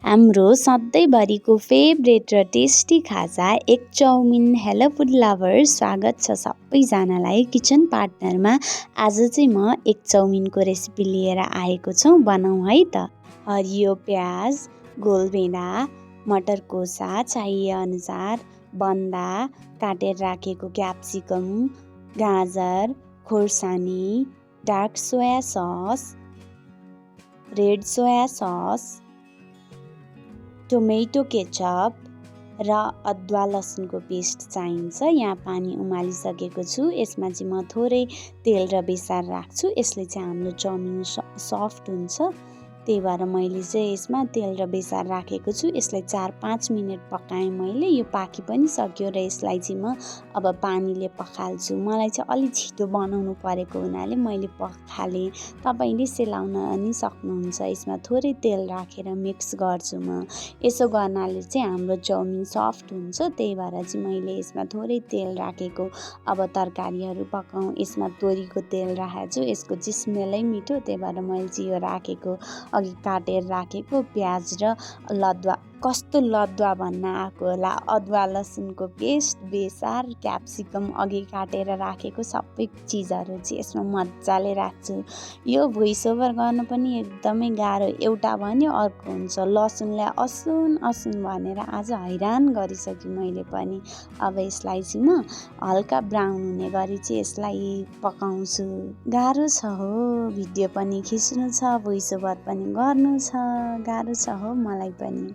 हाम्रो सधैँभरिको फेभरेट र टेस्टी खाजा egg chow mein. Hello food lover, स्वागत छ सबैजनालाई किचन पार्टनरमा। आज चाहिँ म एग चाउमिनको रेसिपी लिएर आएको छु, बनाऊ है त। हरियो प्याज, गोलभेडा, मटर कोसा, चाहिए अनुसार बन्दा, काटेर राखेको क्याप्सिकम, गाजर, खोर्सानी, dark soya sauce, red soya sauce, tomato ketchup र अदुवा लसुनको पेस्ट चाहिन्छ। यहाँ पानी उमालिसकेको छु। यसमा चाहिँ म थोरै तेल र बेसार राख्छु। यसले चाहिँ हाम्रो चाउमिन सफ्ट हुन्छ। त्यही भएर मैले चाहिँ यसमा तेल र बेसार राखेको छु। यसलाई 4-5 मिनट पकाएँ मैले। यो पाकी पनि सक्यो र यसलाई चाहिँ म अब पानीले पखाल्छु। मलाई चाहिँ अलि छिटो बनाउनु परेको हुनाले मैले पखालेँ। तपाईँले सेलाउन पनि सक्नुहुन्छ। यसमा थोरै तेल राखेर मिक्स गर्छु म। यसो गर्नाले चाहिँ हाम्रो चाउमिन सफ्ट हुन्छ। त्यही भएर चाहिँ मैले यसमा थोरै तेल राखेको। अब तरकारीहरू पकाउँ। यसमा तोरीको तेल राखेको छु। यसको चाहिँ स्मेलै मिठो, त्यही भएर मैले चाहिँ यो राखेको। अघि काटेर राखेको प्याज र लदुवा, कस्तो लदुवा भन्न आएको होला, अदुवा लसुनको पेस्ट, बेसार, क्याप्सिकम अघि काटेर राखेको सबै चिजहरू चाहिँ यसमा मजाले राख्छु। यो भोइस ओभर गर्न पनि एकदमै गाह्रो, एउटा भन्यो अर्को हुन्छ। लसुनलाई असुन असुन भनेर आज हैरान गरिसकेँ मैले पनि। अब यसलाई चाहिँ म हल्का ब्राउन हुने गरी चाहिँ यसलाई पकाउँछु। गाह्रो छ हो, भिडियो पनि खिच्नु छ, भोइस ओभर पनि गर्नु छ, गाह्रो छ हो मलाई पनि।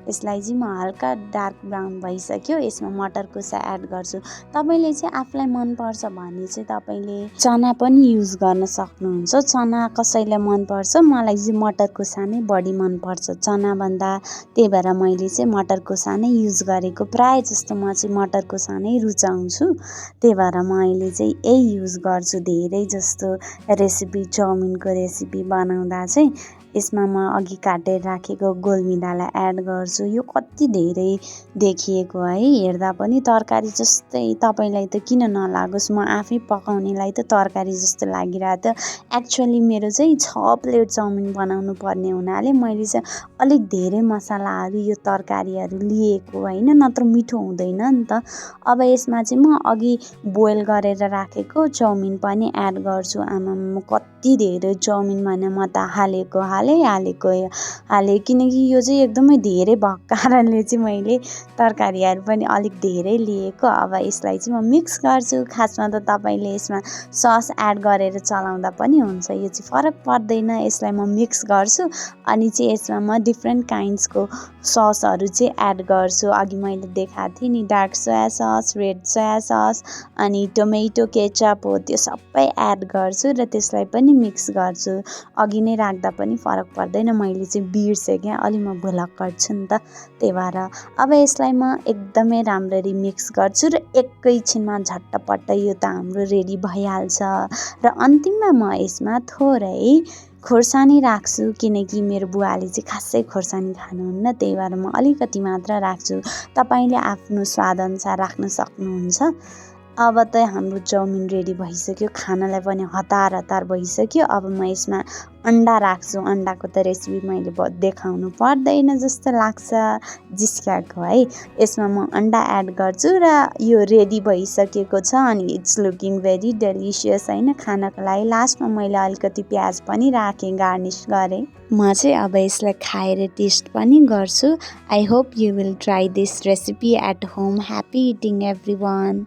यसलाई चाहिँ म हल्का डार्क ब्राउन भइसक्यो। यसमा मटर कोसा एड गर्छु। तपाईँले चाहिँ आफूलाई मनपर्छ भने चाहिँ तपाईँले चना पनि युज गर्न सक्नुहुन्छ। चना कसैलाई मनपर्छ, मलाई चाहिँ मटर कोसा नै बढी मनपर्छ चनाभन्दा। त्यही भएर मैले चाहिँ मटर कोसा नै युज गरेको। प्रायः जस्तो म चाहिँ मटर कोसा नै रुचाउँछु। त्यही भएर मैले चाहिँ यही युज गर्छु धेरै जस्तो रेसिपी, चाउमिनको रेसिपी बनाउँदा चाहिँ। यसमा म अघि काटेर राखेको गोलभेडालाई एड गर्छु। यो कति धेरै देखिएको है, हेर्दा पनि तरकारी जस्तै। तपाईँलाई त किन नलागोस्, म आफै पकाउनेलाई त तरकारी जस्तो लागिरहेको थियो। एक्चुअली मेरो चाहिँ 6 प्लेट चाउमिन बनाउनु पर्ने हुनाले मैले चाहिँ अलिक धेरै मसलाहरू, यो तरकारीहरू लिएको होइन, नत्र मिठो हुँदैन नि त। अब यसमा चाहिँ म अघि बोइल गरेर राखेको चाउमिन पनि एड गर्छु। आमामा कति धेरै चाउमिन भने म त हालेको किनकि यो चाहिँ एकदमै धेरै भएको कारणले चाहिँ मैले तरकारीहरू पनि अलिक धेरै लिएको। अब यसलाई चाहिँ म मिक्स गर्छु। खासमा त तपाईँले यसमा सस एड गरेर चलाउँदा पनि हुन्छ, यो चाहिँ फरक पर्दैन। यसलाई म मिक्स गर्छु अनि चाहिँ यसमा म डिफ्रेन्ट काइन्ड्सको ससहरू चाहिँ एड गर्छु। अघि मैले देखाएको थिएँ नि, dark soya sauce, red soya sauce अनि टोमेटो केचप हो, त्यो सबै एड गर्छु र त्यसलाई पनि मिक्स गर्छु। अघि नै राख्दा पनि फरक पर्दैन, मैले चाहिँ बिर्सेँ क्या, अलि म भुलक्कड छु नि त, त्यही भएर। अब यसलाई म एकदमै राम्ररी मिक्स गर्छु र एकैछिनमा झट्टपट्ट यो त हाम्रो रेडी भइहाल्छ। र अन्तिममा म यसमा थोरै खोर्सानी राख्छु, किनकि मेरो बुवाले चाहिँ खासै खोर्सानी खानुहुन्न, त्यही भएर म अलिकति मात्र राख्छु। तपाईँले आफ्नो स्वादअनुसार राख्न सक्नुहुन्छ। अब त हाम्रो चाउमिन रेडी भइसक्यो, खानालाई पनि हतार भइसक्यो। अब म यसमा अन्डा राख्छु। अन्डाको त रेसिपी मैले देखाउनु पर्दैन जस्तो लाग्छ, जिस्काएको है। यसमा म अन्डा एड गर्छु र यो रेडी भइसकेको छ अनि इट्स लुकिङ भेरी डेलिसियस होइन, खानको लागि। लास्टमा मैले अलिकति प्याज पनि राखेँ, गार्निस गरेँ। म चाहिँ अब यसलाई खाएर टेस्ट पनि गर्छु। I hope you will try this recipe at home. Happy eating every one.